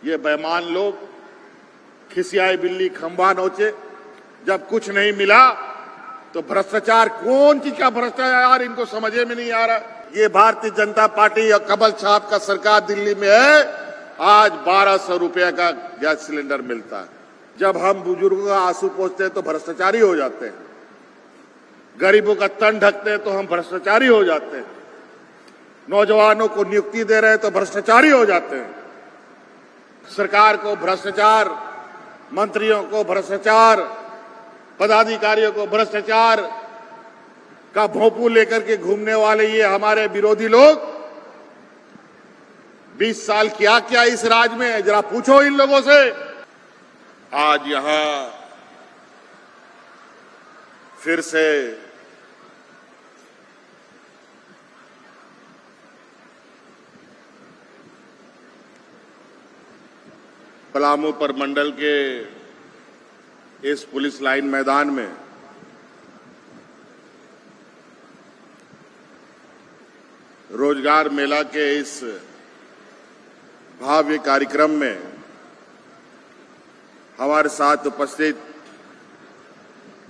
ये बेईमान लोग खिसियाई बिल्ली खंबा नोचे। जब कुछ नहीं मिला तो भ्रष्टाचार, कौन चीज का भ्रष्टाचार इनको समझे में नहीं आ रहा। ये भारतीय जनता पार्टी और कमल छाप का सरकार दिल्ली में है, आज 1200 रुपए का गैस सिलेंडर मिलता है। जब हम बुजुर्गों का आंसू पोंछते हैं तो भ्रष्टाचारी हो जाते हैं, गरीबों का तन ढकते हैं तो हम भ्रष्टाचारी हो जाते हैं, नौजवानों को नियुक्ति दे रहे हैं तो भ्रष्टाचारी हो जाते हैं। सरकार को भ्रष्टाचार, मंत्रियों को भ्रष्टाचार, पदाधिकारियों को भ्रष्टाचार का भोंपू लेकर के घूमने वाले ये हमारे विरोधी लोग 20 साल किया क्या इस राज्य में, जरा पूछो इन लोगों से। आज यहां फिर से पलामू प्रमंडल के इस पुलिस लाइन मैदान में रोजगार मेला के इस भव्य कार्यक्रम में हमारे साथ उपस्थित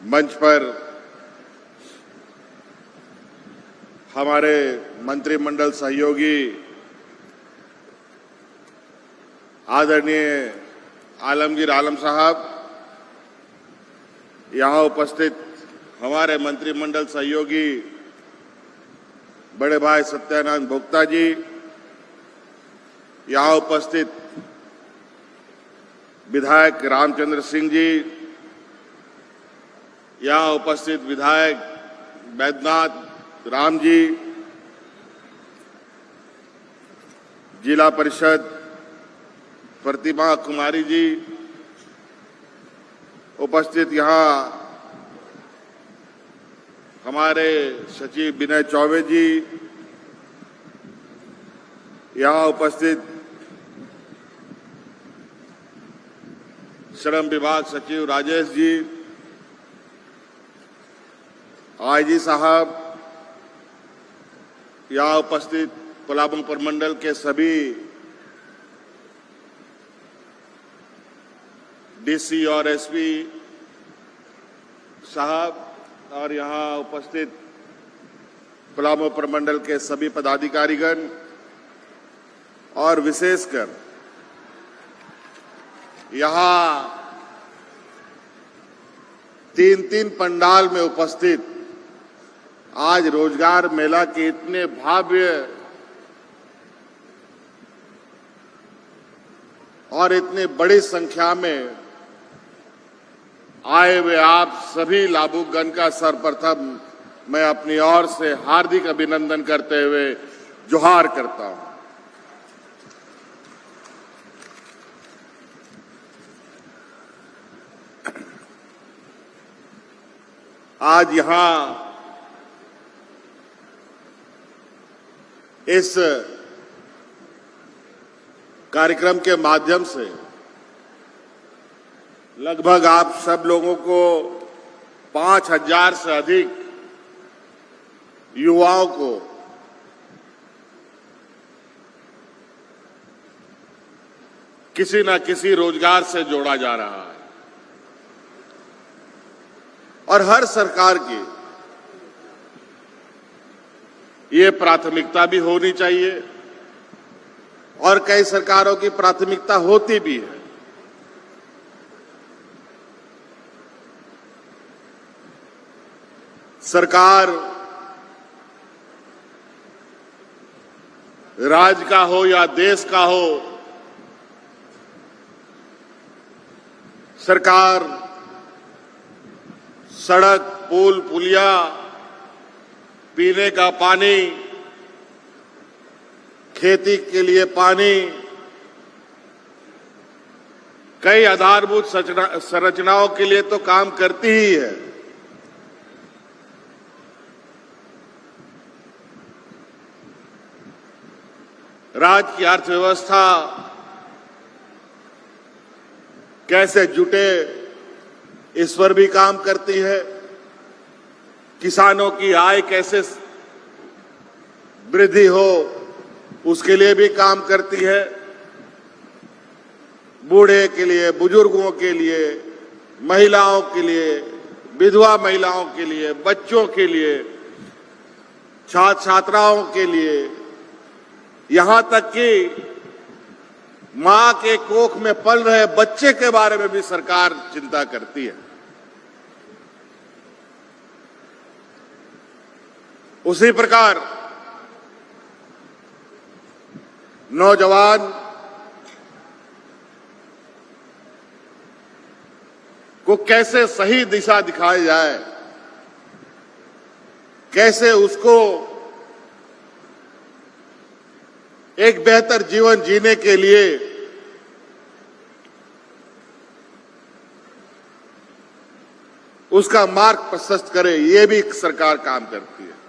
मंच पर हमारे मंत्रिमंडल सहयोगी आदरणीय आलमगीर आलम साहब, यहां उपस्थित हमारे मंत्रिमंडल सहयोगी बड़े भाई सत्यानंद भोक्ता जी, यहां उपस्थित विधायक रामचंद्र सिंह जी, यहां उपस्थित विधायक बैद्यनाथ राम जी, जिला परिषद प्रतिमा कुमारी जी, उपस्थित यहां हमारे सचिव विनय चौबे जी, यहां उपस्थित श्रम विभाग सचिव राजेश जी, आईजी साहब, यहां उपस्थित पलामू प्रमंडल के सभी डीसी और एसपी साहब, और यहां उपस्थित पलामू प्रमंडल के सभी पदाधिकारीगण, और विशेषकर यहां 3-3 पंडाल में उपस्थित आज रोजगार मेला के इतने भव्य और इतने बड़ी संख्या में आए हुए आप सभी लाभुकगण का सर्वप्रथम मैं अपनी ओर से हार्दिक अभिनंदन करते हुए जोहार करता हूं। आज यहां इस कार्यक्रम के माध्यम से लगभग आप सब लोगों को 5000 से अधिक युवाओं को किसी न किसी रोजगार से जोड़ा जा रहा है। और हर सरकार की ये प्राथमिकता भी होनी चाहिए, और कई सरकारों की प्राथमिकता होती भी है। सरकार राज्य का हो या देश का हो, सरकार सड़क, पुल, पुलिया, पीने का पानी, खेती के लिए पानी, कई आधारभूत संरचनाओं के लिए तो काम करती ही है। राज्य की अर्थव्यवस्था कैसे जुटे, इस पर भी काम करती है। किसानों की आय कैसे वृद्धि हो, उसके लिए भी काम करती है। बूढ़े के लिए, बुजुर्गों के लिए, महिलाओं के लिए, विधवा महिलाओं के लिए, बच्चों के लिए, छात्र छात्राओं के लिए, यहां तक कि मां के कोख में पल रहे बच्चे के बारे में भी सरकार चिंता करती है। उसी प्रकार नौजवान को कैसे सही दिशा दिखाई जाए, कैसे उसको एक बेहतर जीवन जीने के लिए उसका मार्ग प्रशस्त करे, ये भी सरकार काम करती है।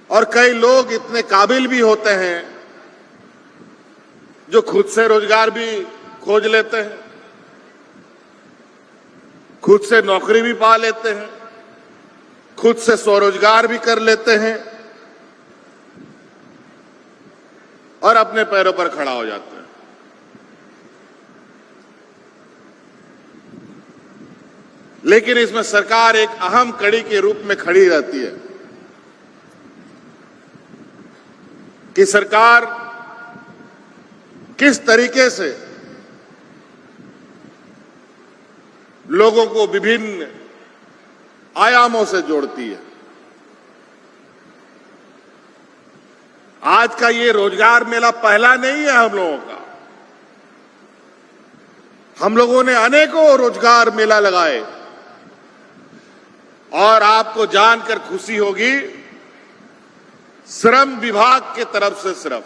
और कई लोग इतने काबिल भी होते हैं जो खुद से रोजगार भी खोज लेते हैं, खुद से नौकरी भी पा लेते हैं, खुद से स्वरोजगार भी कर लेते हैं और अपने पैरों पर खड़ा हो जाते हैं। लेकिन इसमें सरकार एक अहम कड़ी के रूप में खड़ी रहती है कि सरकार किस तरीके से लोगों को विभिन्न आयामों से जोड़ती है। आज का ये रोजगार मेला पहला नहीं है हम लोगों का। हम लोगों ने अनेकों रोजगार मेला लगाए और आपको जानकर खुशी होगी, श्रम विभाग के तरफ से सिर्फ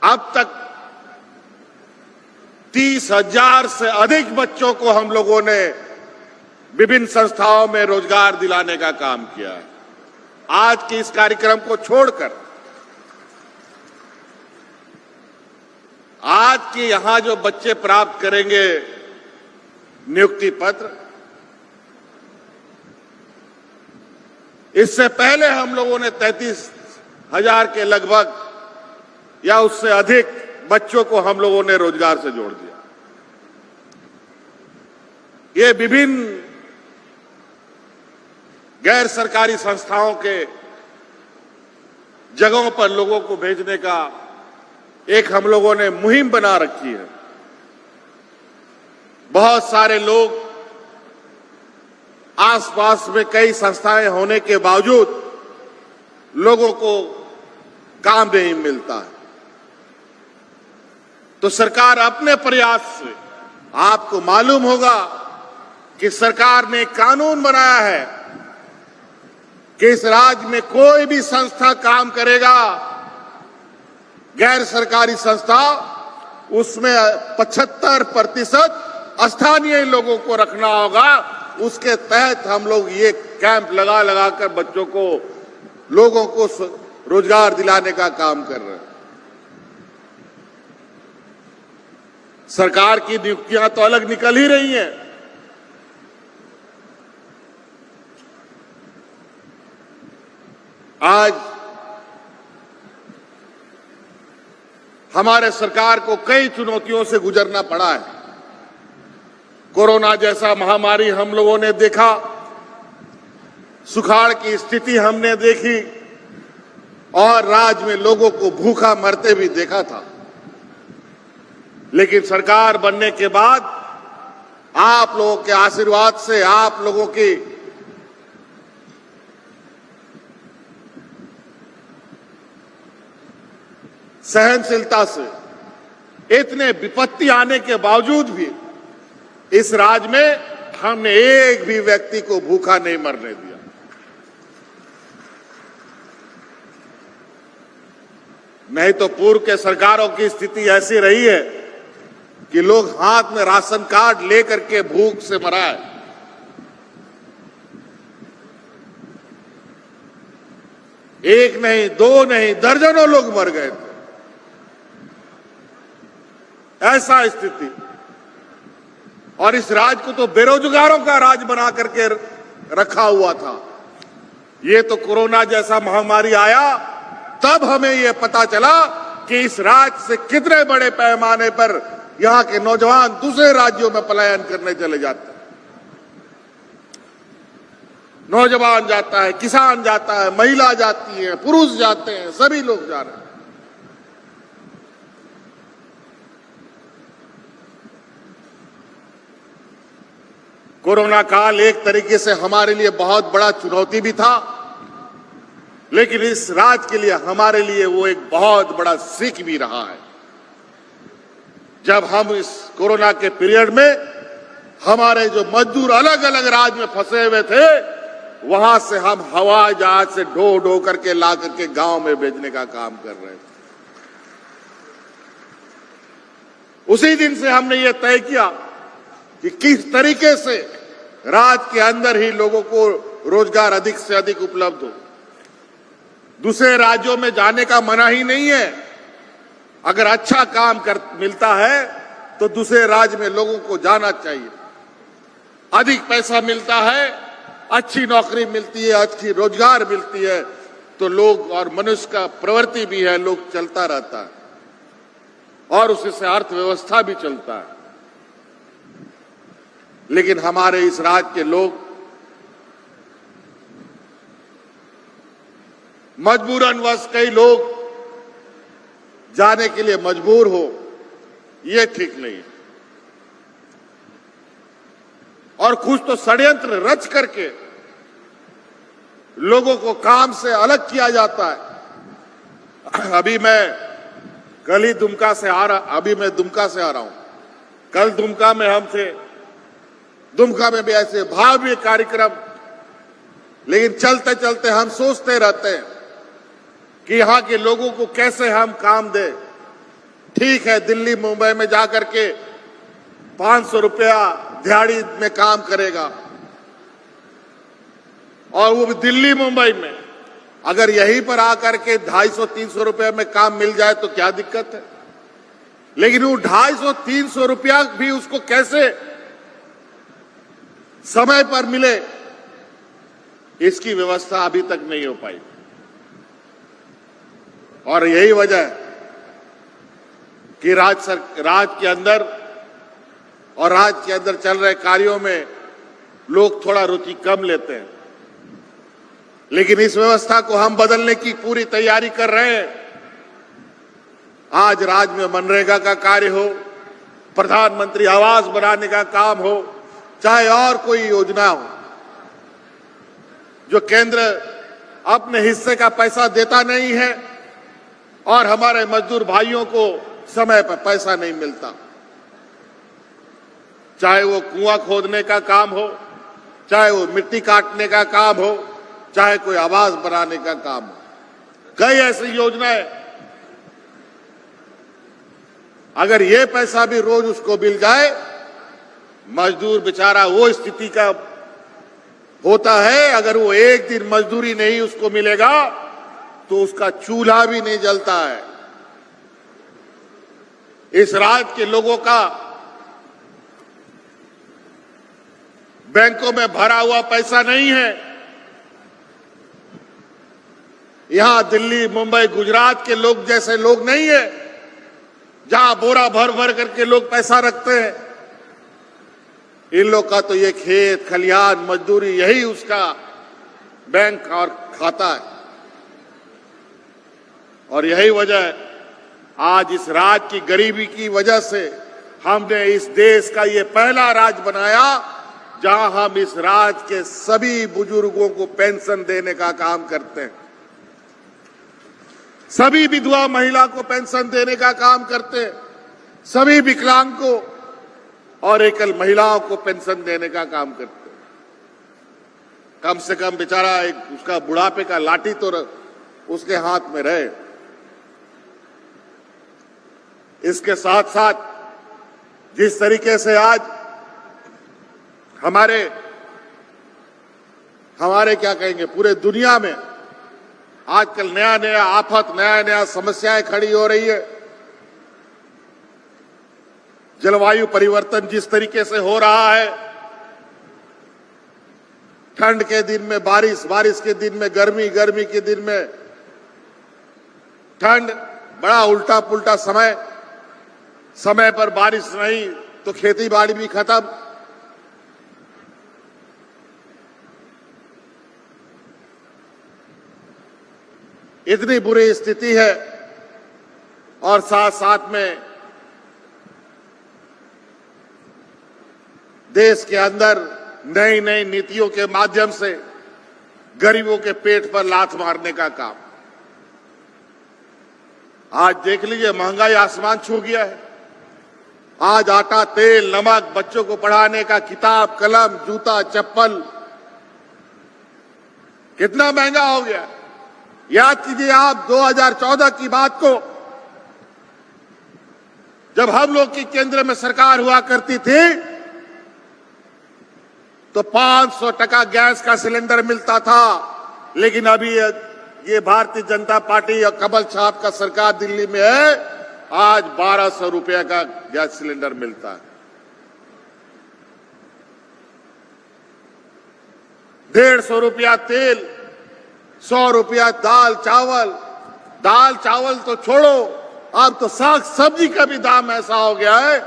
अब तक 30,000 से अधिक बच्चों को हम लोगों ने विभिन्न संस्थाओं में रोजगार दिलाने का काम किया है। आज के इस कार्यक्रम को छोड़कर आज के यहां जो बच्चे प्राप्त करेंगे नियुक्ति पत्र, इससे पहले हम लोगों ने 33,000 के लगभग या उससे अधिक बच्चों को हम लोगों ने रोजगार से जोड़ दिया। ये विभिन्न गैर सरकारी संस्थाओं के जगहों पर लोगों को भेजने का एक हम लोगों ने मुहिम बना रखी है। बहुत सारे लोग आसपास में कई संस्थाएं होने के बावजूद लोगों को काम नहीं मिलता है, तो सरकार अपने प्रयास से, आपको मालूम होगा कि सरकार ने कानून बनाया है कि इस राज्य में कोई भी संस्था काम करेगा, गैर सरकारी संस्था, उसमें 75% स्थानीय लोगों को रखना होगा। उसके तहत हम लोग ये कैंप लगा लगा कर बच्चों को, लोगों को रोजगार दिलाने का काम कर रहे हैं। सरकार की नियुक्तियां तो अलग निकल ही रही हैं, आज हमारे सरकार को कई चुनौतियों से गुजरना पड़ा है। कोरोना जैसा महामारी हम लोगों ने देखा, सुखाड़ की स्थिति हमने देखी और राज्य में लोगों को भूखा मरते भी देखा था। लेकिन सरकार बनने के बाद आप लोगों के आशीर्वाद से, आप लोगों की सहनशीलता से, इतने विपत्ति आने के बावजूद भी इस राज्य में हमने एक भी व्यक्ति को भूखा नहीं मरने दिया। नहीं तो पूर्व के सरकारों की स्थिति ऐसी रही है कि लोग हाथ में राशन कार्ड लेकर के भूख से मरा है। एक नहीं, दो नहीं, दर्जनों लोग मर गए थे। ऐसा स्थिति, और इस राज्य को तो बेरोजगारों का राज्य बना करके रखा हुआ था। ये तो कोरोना जैसा महामारी आया तब हमें ये पता चला कि इस राज्य से कितने बड़े पैमाने पर यहां के नौजवान दूसरे राज्यों में पलायन करने चले जाते हैं। नौजवान जाता है, किसान जाता है, महिला जाती है, पुरुष जाते हैं, सभी लोग जा रहे हैं। कोरोना काल एक तरीके से हमारे लिए बहुत बड़ा चुनौती भी था, लेकिन इस राज्य के लिए हमारे लिए वो एक बहुत बड़ा सीख भी रहा है। जब हम इस कोरोना के पीरियड में हमारे जो मजदूर अलग अलग राज्य में फंसे हुए थे, वहां से हम हवाई जहाज से ढो ढो करके ला करके गांव में भेजने का काम कर रहे थे। उसी दिन से हमने ये तय किया कि किस तरीके से राज्य के अंदर ही लोगों को रोजगार अधिक से अधिक उपलब्ध हो। दूसरे राज्यों में जाने का मना ही नहीं है। अगर अच्छा काम मिलता है तो दूसरे राज्य में लोगों को जाना चाहिए। अधिक पैसा मिलता है, अच्छी नौकरी मिलती है, अच्छी रोजगार मिलती है, तो लोग और मनुष्य का प्रवृत्ति भी है, लोग चलता रहता है और उससे अर्थव्यवस्था भी चलता है। लेकिन हमारे इस राज्य के लोग मजबूरनवश कई लोग जाने के लिए मजबूर हो, ये ठीक नहीं है। और कुछ तो षड्यंत्र रच करके लोगों को काम से अलग किया जाता है। अभी मैं दुमका से आ रहा हूं। कल दुमका में भी ऐसे भव्य कार्यक्रम, लेकिन चलते चलते हम सोचते रहते हैं कि यहां के लोगों को कैसे हम काम दें। ठीक है, दिल्ली मुंबई में जाकर के 500 रुपया दिहाड़ी में काम करेगा, और वो भी दिल्ली मुंबई में। अगर यहीं पर आकर के 250-300 रुपया में काम मिल जाए तो क्या दिक्कत है। लेकिन वो 250-300 रुपया भी उसको कैसे समय पर मिले, इसकी व्यवस्था अभी तक नहीं हो पाई। और यही वजह है कि राज्य के अंदर और राज्य के अंदर चल रहे कार्यों में लोग थोड़ा रुचि कम लेते हैं। लेकिन इस व्यवस्था को हम बदलने की पूरी तैयारी कर रहे हैं। आज राज्य में मनरेगा का कार्य हो, प्रधानमंत्री आवास बनाने का काम हो, चाहे और कोई योजना हो, जो केंद्र अपने हिस्से का पैसा देता नहीं है और हमारे मजदूर भाइयों को समय पर पैसा नहीं मिलता। चाहे वो कुआं खोदने का काम हो, चाहे वो मिट्टी काटने का काम हो, चाहे कोई आवास बनाने का काम हो, कई ऐसी योजनाएं, अगर ये पैसा भी रोज उसको मिल जाए, मजदूर बेचारा वो स्थिति का होता है, अगर वो एक दिन मजदूरी नहीं उसको मिलेगा तो उसका चूल्हा भी नहीं जलता है। इस राज्य के लोगों का बैंकों में भरा हुआ पैसा नहीं है। यहां दिल्ली, मुंबई, गुजरात के लोग जैसे लोग नहीं है, जहां बोरा भर भर करके लोग पैसा रखते हैं। इन लोग का तो ये खेत खलिहान मजदूरी, यही उसका बैंक और खाता है। और यही वजह है आज इस राज्य की गरीबी की वजह से हमने इस देश का ये पहला राज्य बनाया जहां हम इस राज्य के सभी बुजुर्गों को पेंशन देने का काम करते हैं, सभी विधवा महिला को पेंशन देने का काम करते हैं, सभी विकलांग को और एकल महिलाओं को पेंशन देने का काम करते हैं। कम से कम बेचारा एक उसका बुढ़ापे का लाठी तो उसके हाथ में रहे। इसके साथ साथ जिस तरीके से आज हमारे क्या कहेंगे, पूरे दुनिया में आजकल नया नया आफत, नया नया समस्याएं खड़ी हो रही है। जलवायु परिवर्तन जिस तरीके से हो रहा है, ठंड के दिन में बारिश, बारिश के दिन में गर्मी, गर्मी के दिन में ठंड, बड़ा उल्टा पुल्टा समय, समय पर बारिश नहीं तो खेती बाड़ी भी खत्म। इतनी बुरी स्थिति है और साथ साथ में देश के अंदर नई नई नीतियों के माध्यम से गरीबों के पेट पर लात मारने का काम। आज देख लीजिए, महंगाई आसमान छू गया है। आज आटा, तेल, नमक, बच्चों को पढ़ाने का किताब, कलम, जूता, चप्पल कितना महंगा हो गया। याद कीजिए आप 2014 की बात को, जब हम लोग की केंद्र में सरकार हुआ करती थी तो 500 टका गैस का सिलेंडर मिलता था, लेकिन अभी ये भारतीय जनता पार्टी और कमल छाप का सरकार दिल्ली में है, आज 1200 रुपया का गैस सिलेंडर मिलता है। 150 रुपया तेल, 100 रुपया दाल चावल। दाल चावल तो छोड़ो, अब तो साग सब्जी का भी दाम ऐसा हो गया है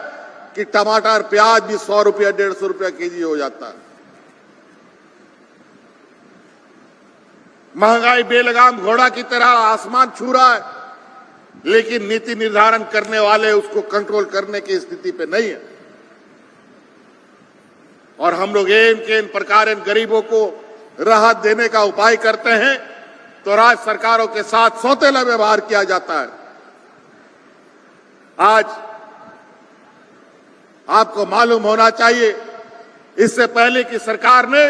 कि टमाटर प्याज भी 100 रुपया 150 रुपया केजी हो जाता है। महंगाई बेलगाम घोड़ा की तरह आसमान छू रहा है, लेकिन नीति निर्धारण करने वाले उसको कंट्रोल करने की स्थिति पे नहीं है। और हम लोग इन प्रकार गरीबों को राहत देने का उपाय करते हैं तो राज्य सरकारों के साथ सौतेला व्यवहार किया जाता है। आज आपको मालूम होना चाहिए, इससे पहले की सरकार ने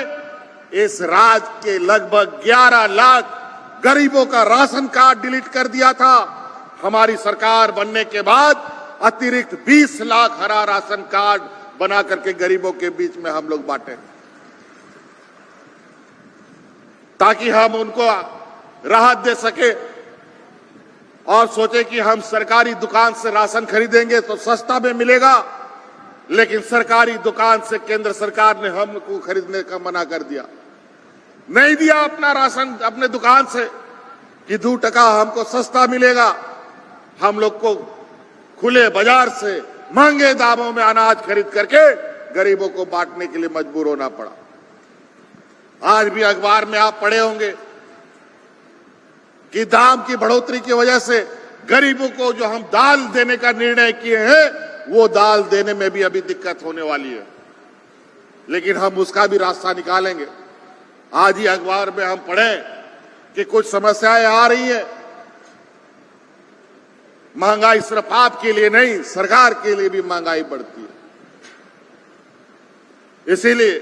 इस राज्य के लगभग 11 लाख गरीबों का राशन कार्ड डिलीट कर दिया था। हमारी सरकार बनने के बाद अतिरिक्त 20 लाख हरा राशन कार्ड बना करके गरीबों के बीच में हम लोग बांटे, ताकि हम उनको राहत दे सके। और सोचे कि हम सरकारी दुकान से राशन खरीदेंगे तो सस्ता में मिलेगा, लेकिन सरकारी दुकान से केंद्र सरकार ने हमको खरीदने का मना कर दिया। नहीं दिया अपना राशन अपने दुकान से कि 2 टका हमको सस्ता मिलेगा। हम लोग को खुले बाजार से महंगे दामों में अनाज खरीद करके गरीबों को बांटने के लिए मजबूर होना पड़ा। आज भी अखबार में आप पढ़े होंगे कि दाम की बढ़ोतरी की वजह से गरीबों को जो हम दाल देने का निर्णय किए हैं, वो दाल देने में भी अभी दिक्कत होने वाली है, लेकिन हम उसका भी रास्ता निकालेंगे। आज ही अखबार में हम पढ़े कि कुछ समस्याएं आ रही है। महंगाई सिर्फ आपके लिए नहीं, सरकार के लिए भी महंगाई बढ़ती है। इसीलिए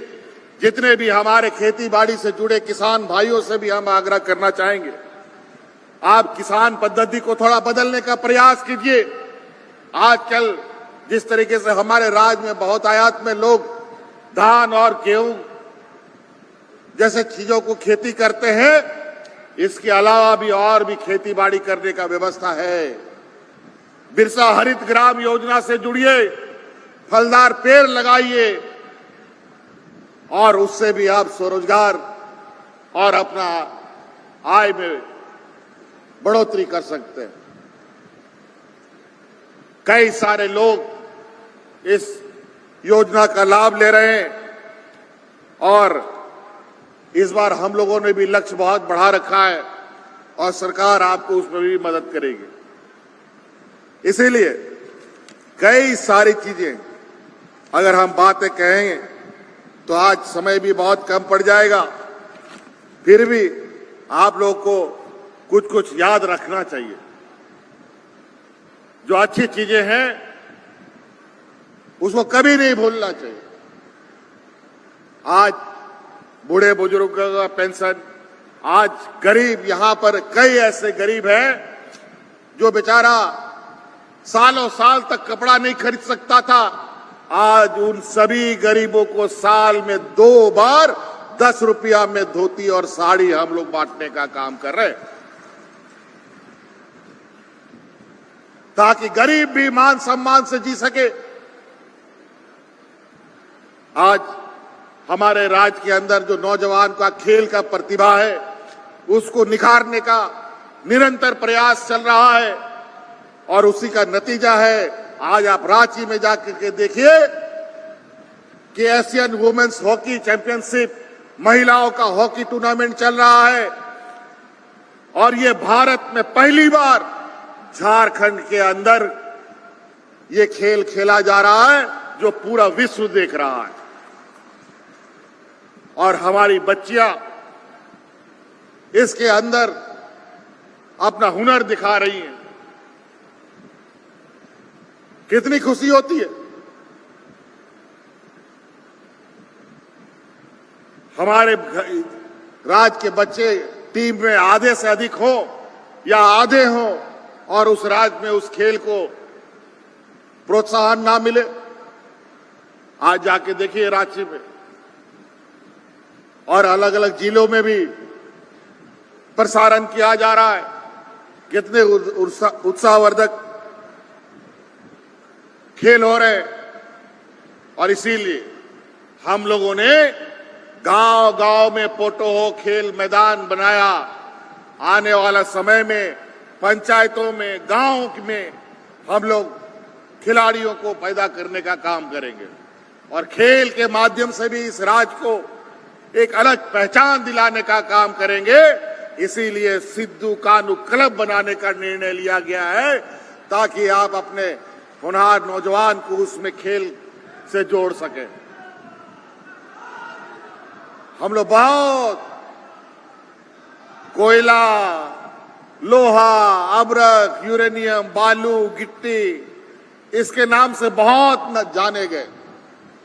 जितने भी हमारे खेती बाड़ी से जुड़े किसान भाइयों से भी हम आग्रह करना चाहेंगे, आप किसान पद्धति को थोड़ा बदलने का प्रयास कीजिए। आजकल जिस तरीके से हमारे राज्य में बहुत आयात में लोग धान और गेहूं जैसे चीजों को खेती करते हैं, इसके अलावा भी और भी खेती बाड़ी करने का व्यवस्था है। बिरसा हरित ग्राम योजना से जुड़िए, फलदार पेड़ लगाइए और उससे भी आप स्वरोजगार और अपना आय में बढ़ोतरी कर सकते हैं। कई सारे लोग इस योजना का लाभ ले रहे हैं और इस बार हम लोगों ने भी लक्ष्य बहुत बढ़ा रखा है और सरकार आपको उसमें भी मदद करेगी। इसीलिए कई सारी चीजें अगर हम बातें कहेंगे तो आज समय भी बहुत कम पड़ जाएगा। फिर भी आप लोग को कुछ कुछ याद रखना चाहिए। जो अच्छी चीजें हैं उसको कभी नहीं भूलना चाहिए। आज बूढ़े बुजुर्गों का पेंशन, आज गरीब, यहां पर कई ऐसे गरीब हैं जो बेचारा सालों साल तक कपड़ा नहीं खरीद सकता था। आज उन सभी गरीबों को साल में 2 बार 10 रुपया में धोती और साड़ी हम लोग बांटने का काम कर रहे हैं, ताकि गरीब भी मान सम्मान से जी सके। आज हमारे राज्य के अंदर जो नौजवान का खेल का प्रतिभा है उसको निखारने का निरंतर प्रयास चल रहा है और उसी का नतीजा है आज आप रांची में जाकर के देखिए कि एशियन वुमेन्स हॉकी चैंपियनशिप महिलाओं का हॉकी टूर्नामेंट चल रहा है और ये भारत में पहली बार झारखंड के अंदर ये खेल खेला जा रहा है जो पूरा विश्व देख रहा है और हमारी बच्चियां इसके अंदर अपना हुनर दिखा रही हैं। कितनी खुशी होती है। हमारे राज्य के बच्चे टीम में आधे से अधिक हो या आधे हो और उस राज्य में उस खेल को प्रोत्साहन ना मिले। आज जाके देखिए रांची में और अलग अलग जिलों में भी प्रसारण किया जा रहा है। कितने उत्साहवर्धक खेल हो रहे हैं और इसीलिए हम लोगों ने गांव गांव में पोटो हो खेल मैदान बनाया। आने वाला समय में पंचायतों में गांव में हम लोग खिलाड़ियों को पैदा करने का काम करेंगे और खेल के माध्यम से भी इस राज्य को एक अलग पहचान दिलाने का काम करेंगे। इसीलिए सिद्धू कानू क्लब बनाने का निर्णय लिया गया है ताकि आप अपने होनहार नौजवान को उसमें खेल से जोड़ सके। हम लोग बहुत कोयला, लोहा, अब्रक, यूरेनियम, बालू, गिट्टी इसके नाम से बहुत न जाने गए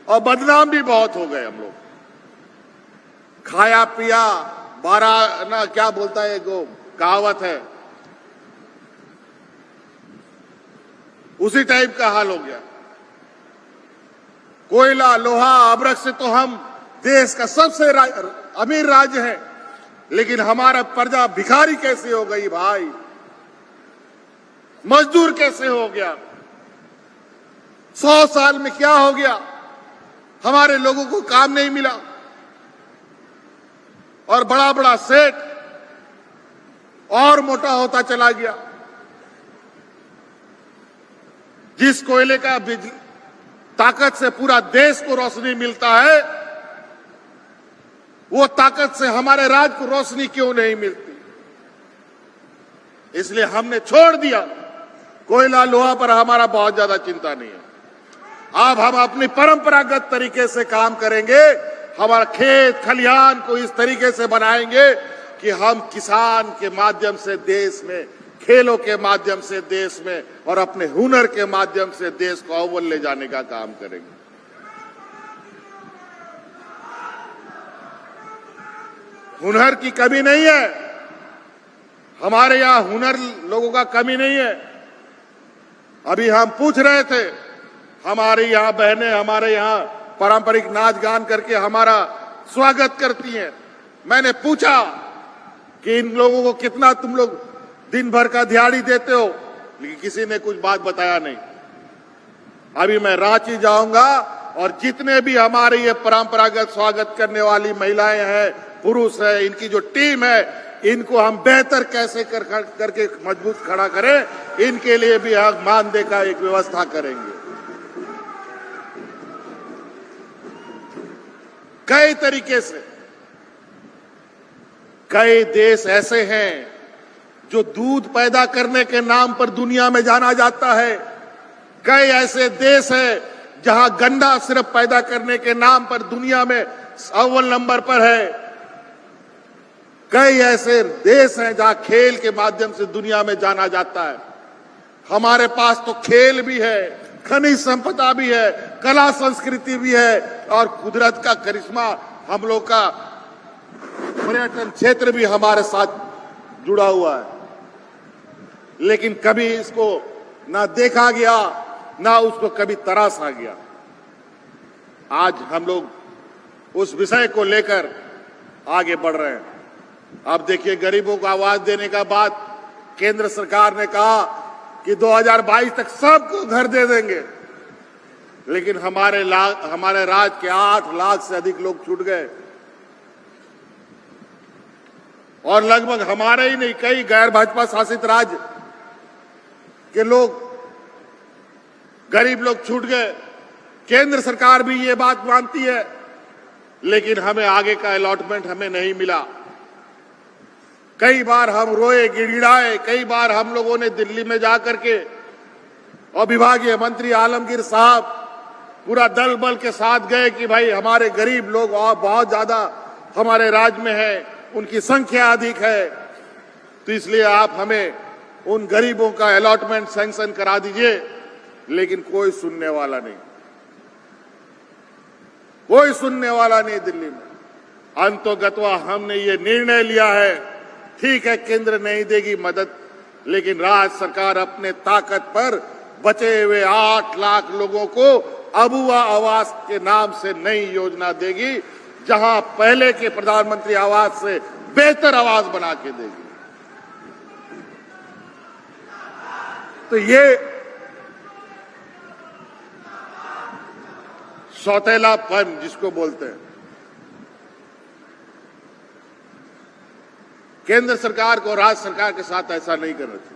और बदनाम भी बहुत हो गए। हम लोग खाया पिया 12 ना क्या बोलता है वो कहावत है, उसी टाइप का हाल हो गया। कोयला, लोहा, अब्रक से तो हम देश का सबसे अमीर राज्य है, लेकिन हमारा प्रजा भिखारी कैसे हो गई भाई, मजदूर कैसे हो गया। 100 साल में क्या हो गया, हमारे लोगों को काम नहीं मिला और बड़ा बड़ा सेठ और मोटा होता चला गया। जिस कोयले का ताकत से पूरा देश को रोशनी मिलता है, वो ताकत से हमारे राज्य को रोशनी क्यों नहीं मिलती। इसलिए हमने छोड़ दिया। कोयला लोहा पर हमारा बहुत ज्यादा चिंता नहीं है। अब हम अपनी परंपरागत तरीके से काम करेंगे। हमारा खेत खलिहान को इस तरीके से बनाएंगे कि हम किसान के माध्यम से देश में, खेलों के माध्यम से देश में और अपने हुनर के माध्यम से देश को अव्वल ले जाने का काम करेंगे। हुनर की कमी नहीं है, हमारे यहां हुनर लोगों का कमी नहीं है। अभी हम पूछ रहे थे, हमारे यहां बहनें हमारे यहां पारंपरिक नाच गान करके हमारा स्वागत करती हैं। मैंने पूछा कि इन लोगों को कितना तुम लोग दिन भर का दिहाड़ी देते हो, लेकिन किसी ने कुछ बात बताया नहीं। अभी मैं रांची जाऊंगा और जितने भी हमारे ये परंपरागत स्वागत करने वाली महिलाएं हैं, पुरुष है, इनकी जो टीम है, इनको हम बेहतर कैसे करके मजबूत खड़ा करें, इनके लिए भी हम मानदेय का एक व्यवस्था करेंगे। कई तरीके से कई देश ऐसे हैं जो दूध पैदा करने के नाम पर दुनिया में जाना जाता है। कई ऐसे देश हैं जहां गन्ना सिर्फ पैदा करने के नाम पर दुनिया में अव्वल नंबर पर है। कई ऐसे देश हैं जहां खेल के माध्यम से दुनिया में जाना जाता है। हमारे पास तो खेल भी है, खनिज संपदा भी है, कला संस्कृति भी है और कुदरत का करिश्मा, हम लोग का पर्यटन क्षेत्र भी हमारे साथ जुड़ा हुआ है। लेकिन कभी इसको ना देखा गया, ना उसको कभी तरासा गया। आज हम लोग उस विषय को लेकर आगे बढ़ रहे हैं। अब देखिए, गरीबों को आवाज देने का बात केंद्र सरकार ने कहा कि 2022 तक सबको घर दे देंगे। लेकिन हमारे राज्य के 8 लाख से अधिक लोग छूट गए। और लगभग हमारे ही नहीं, कई गैर भाजपा शासित राज्य के लोग, गरीब लोग छूट गए। केंद्र सरकार भी ये बात मानती है, लेकिन हमें आगे का अलॉटमेंट हमें नहीं मिला। कई बार हम रोए, गिड़गिड़ाए, कई बार हम लोगों ने दिल्ली में जाकर के और विभागीय मंत्री आलमगीर साहब पूरा दल बल के साथ गए कि भाई हमारे गरीब लोग और बहुत ज्यादा हमारे राज्य में है, उनकी संख्या अधिक है, तो इसलिए आप हमें उन गरीबों का अलॉटमेंट सैंक्शन करा दीजिए। लेकिन कोई सुनने वाला नहीं, कोई सुनने वाला नहीं दिल्ली में। अंतोगत्वा हमने ये निर्णय लिया है, ठीक है केंद्र नहीं देगी मदद, लेकिन राज्य सरकार अपने ताकत पर बचे हुए 8 लाख लोगों को अबुआ आवास के नाम से नई योजना देगी, जहां पहले के प्रधानमंत्री आवास से बेहतर आवास बना के देगी। तो ये सौतेलापन जिसको बोलते हैं, केंद्र सरकार को राज्य सरकार के साथ ऐसा नहीं करना चाहिए।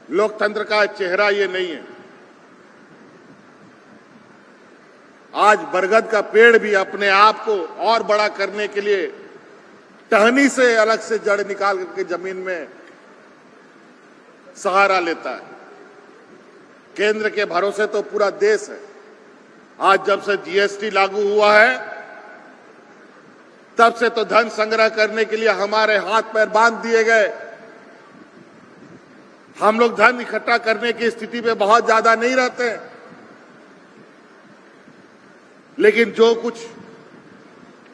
लोकतंत्र का चेहरा ये नहीं है। आज बरगद का पेड़ भी अपने आप को और बड़ा करने के लिए टहनी से अलग से जड़ निकाल करके जमीन में सहारा लेता है। केंद्र के भरोसे तो पूरा देश है। आज जब से जीएसटी लागू हुआ है, तब से तो धन संग्रह करने के लिए हमारे हाथ पैर बांध दिए गए। हम लोग धन इकट्ठा करने की स्थिति में बहुत ज्यादा नहीं रहते, लेकिन जो कुछ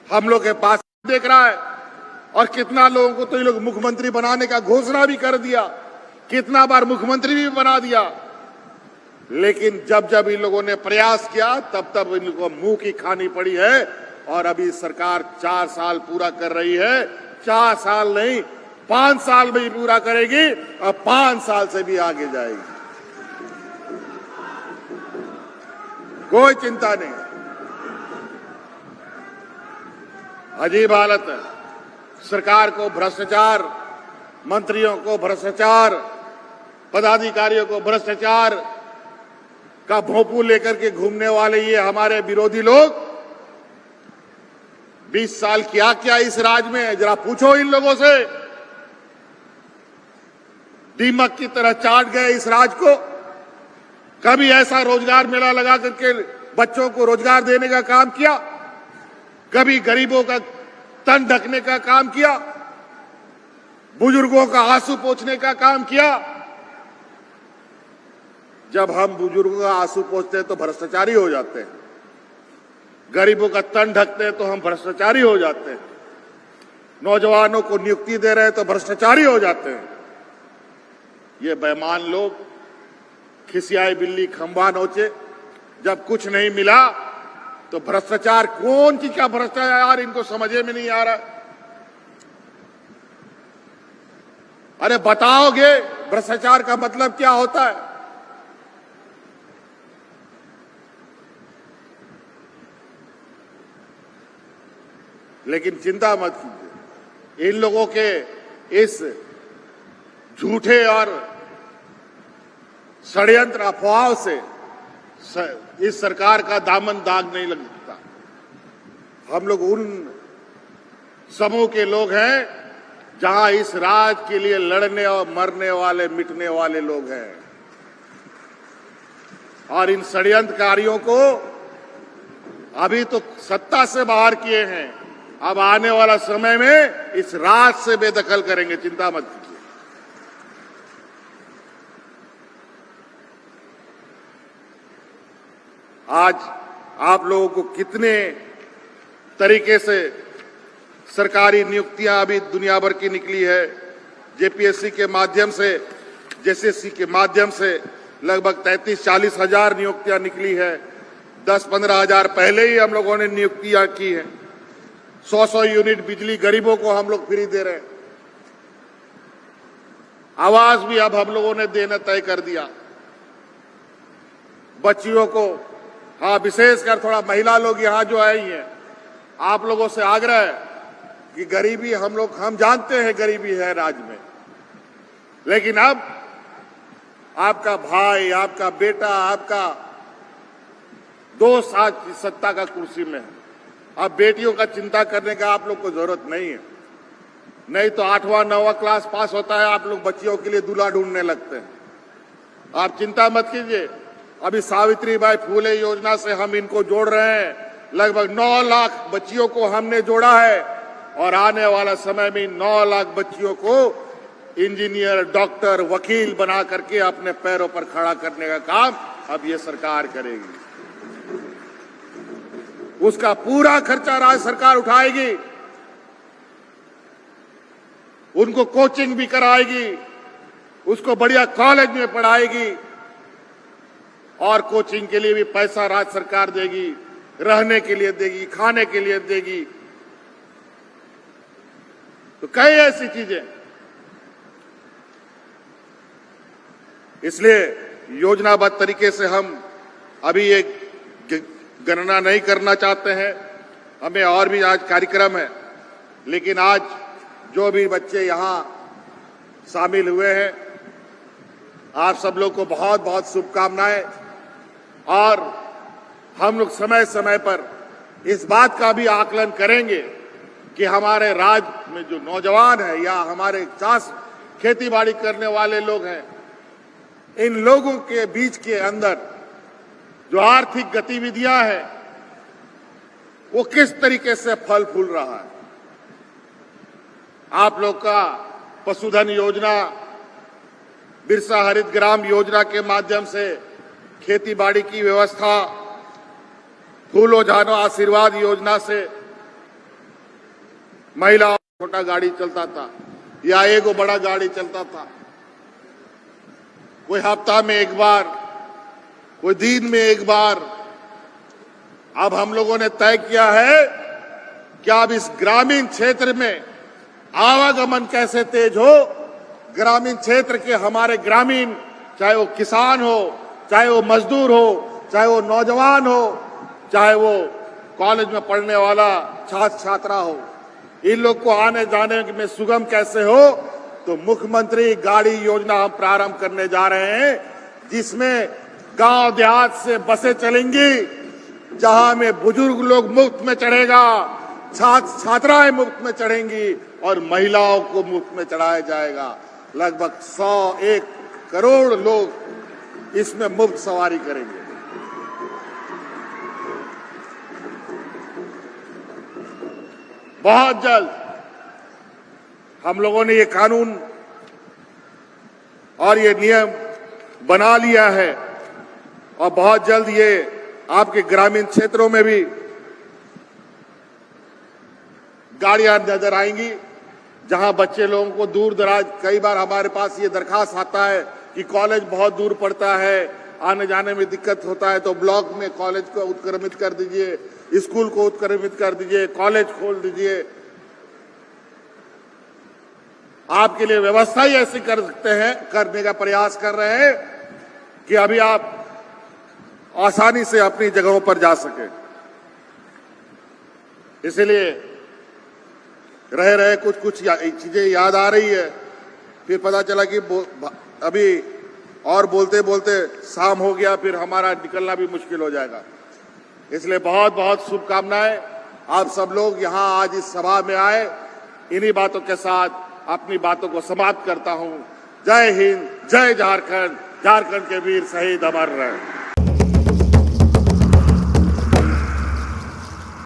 हम लोग के पास देख रहा है, और कितना लोगों को तो ये लोग मुख्यमंत्री बनाने का घोषणा भी कर दिया, कितना बार मुख्यमंत्री भी बना दिया, लेकिन जब जब इन लोगों ने प्रयास किया तब तब इन लोगों को मुंह की खानी पड़ी है। और अभी सरकार 4 साल पूरा कर रही है, 4 साल नहीं 5 साल में ही पूरा करेगी, और 5 साल से भी आगे जाएगी। कोई चिंता नहीं। अजीब हालत है। सरकार को भ्रष्टाचार, मंत्रियों को भ्रष्टाचार, पदाधिकारियों को भ्रष्टाचार का भोंपू लेकर के घूमने वाले ये हमारे विरोधी लोग 20 साल किया क्या इस राज्य में, जरा पूछो इन लोगों से। दीमक की तरह चाट गए इस राज्य को। कभी ऐसा रोजगार मेला लगा करके बच्चों को रोजगार देने का काम किया? कभी गरीबों का तन ढकने का काम किया? बुजुर्गों का आंसू पोंछने का काम किया? जब हम बुजुर्गों का आंसू पोंछते हैं तो भ्रष्टाचारी हो जाते हैं, गरीबों का तन ढकते हैं तो हम भ्रष्टाचारी हो जाते हैं, नौजवानों को नियुक्ति दे रहे हैं तो भ्रष्टाचारी हो जाते हैं। ये बेईमान लोग खिसियाई बिल्ली खंबा नोचे। जब कुछ नहीं मिला तो भ्रष्टाचार, कौन की क्या भ्रष्टाचार इनको समझे में नहीं आ रहा। अरे बताओगे भ्रष्टाचार का मतलब क्या होता है? लेकिन चिंता मत कीजिए, इन लोगों के इस झूठे और षड्यंत्र अफवाहों से इस सरकार का दामन दाग नहीं लग सकता। हम लोग उन समूह के लोग हैं जहां इस राज्य के लिए लड़ने और मरने वाले, मिटने वाले लोग हैं, और इन षड्यंत्रकारियों को अभी तो सत्ता से बाहर किए हैं, अब आने वाला समय में इस राज से बेदखल करेंगे। चिंता मत कीजिए। आज आप लोगों को कितने तरीके से सरकारी नियुक्तियां अभी दुनिया भर की निकली है। जेपीएससी के माध्यम से, जेएसएससी के माध्यम से लगभग 33-40 हजार नियुक्तियां निकली है। 10-15 हजार पहले ही हम लोगों ने नियुक्तियां की है। 100 यूनिट बिजली गरीबों को हम लोग फ्री दे रहे हैं। आवास भी अब हम लोगों ने देना तय कर दिया। बच्चियों को, हाँ विशेषकर थोड़ा महिला लोग यहाँ जो आई हैं, आप लोगों से आग्रह है कि गरीबी हम जानते हैं गरीबी है राज्य में, लेकिन अब आपका भाई, आपका बेटा, आपका दोस्त आज सत्ता का कुर्सी में है। अब बेटियों का चिंता करने का आप लोग को जरूरत नहीं है। नहीं तो 8वां 9वां क्लास पास होता है, आप लोग बच्चियों के लिए दूल्हा ढूंढने लगते हैं। आप चिंता मत कीजिए, अभी सावित्रीबाई फुले योजना से हम इनको जोड़ रहे हैं। लगभग 9 लाख बच्चियों को हमने जोड़ा है और आने वाला समय में 9 लाख बच्चियों को इंजीनियर, डॉक्टर, वकील बना करके अपने पैरों पर खड़ा करने का काम अब ये सरकार करेगी। उसका पूरा खर्चा राज्य सरकार उठाएगी, उनको कोचिंग भी कराएगी, उसको बढ़िया कॉलेज में पढ़ाएगी और कोचिंग के लिए भी पैसा राज्य सरकार देगी, रहने के लिए देगी, खाने के लिए देगी। तो कई ऐसी चीजें, इसलिए योजनाबद्ध तरीके से हम अभी एक गणना नहीं करना चाहते हैं। हमें और भी आज कार्यक्रम है, लेकिन आज जो भी बच्चे यहाँ शामिल हुए हैं, आप सब लोग को बहुत बहुत शुभकामनाएं। और हम लोग समय समय पर इस बात का भी आकलन करेंगे कि हमारे राज्य में जो नौजवान है या हमारे खेती बाड़ी करने वाले लोग हैं, इन लोगों के बीच के अंदर जो आर्थिक गतिविधियां हैं वो किस तरीके से फल फूल रहा है। आप लोग का पशुधन योजना, बिरसा हरित ग्राम योजना के माध्यम से खेती बाड़ी की व्यवस्था, फूलो जानो आशीर्वाद योजना से महिलाओं को छोटा गाड़ी चलता था या एगो बड़ा गाड़ी चलता था, कोई हफ्ता में एक बार, कोई दिन में एक बार। अब हम लोगों ने तय किया है कि अब इस ग्रामीण क्षेत्र में आवागमन कैसे तेज हो। ग्रामीण क्षेत्र के हमारे ग्रामीण, चाहे वो किसान हो, चाहे वो मजदूर हो, चाहे वो नौजवान हो, चाहे वो कॉलेज में पढ़ने वाला छात्र छात्रा हो, इन लोग को आने जाने में सुगम कैसे हो। तो मुख्यमंत्री गाड़ी योजना हम प्रारंभ करने जा रहे हैं, जिसमें गांव देहात से बसें चलेंगी, जहां में बुजुर्ग लोग मुफ्त में चढ़ेगा, छात्राएं मुफ्त में चढ़ेंगी और महिलाओं को मुफ्त में चढ़ाया जाएगा। लगभग 101 करोड़ लोग इसमें मुफ्त सवारी करेंगे। बहुत जल्द हम लोगों ने ये कानून और ये नियम बना लिया है और बहुत जल्द ये आपके ग्रामीण क्षेत्रों में भी गाड़ियां नजर आएंगी, जहां बच्चे लोगों को दूर दराज, कई बार हमारे पास ये दरखास्त आता है कि कॉलेज बहुत दूर पड़ता है, आने जाने में दिक्कत होता है, तो ब्लॉक में कॉलेज को उत्क्रमित कर दीजिए, स्कूल को उत्क्रमित कर दीजिए, कॉलेज खोल दीजिए। आपके लिए व्यवस्था ही ऐसी कर सकते हैं, करने का प्रयास कर रहे हैं कि अभी आप आसानी से अपनी जगहों पर जा सके। इसलिए रह रहे कुछ चीजें याद आ रही है, फिर पता चला कि अभी और बोलते बोलते शाम हो गया, फिर हमारा निकलना भी मुश्किल हो जाएगा। इसलिए बहुत बहुत शुभकामनाएं। आप सब लोग यहाँ आज इस सभा में आए, इन्हीं बातों के साथ अपनी बातों को समाप्त करता हूँ। जय हिंद, जय झारखंड, झारखंड के वीर शहीद अमर रहे।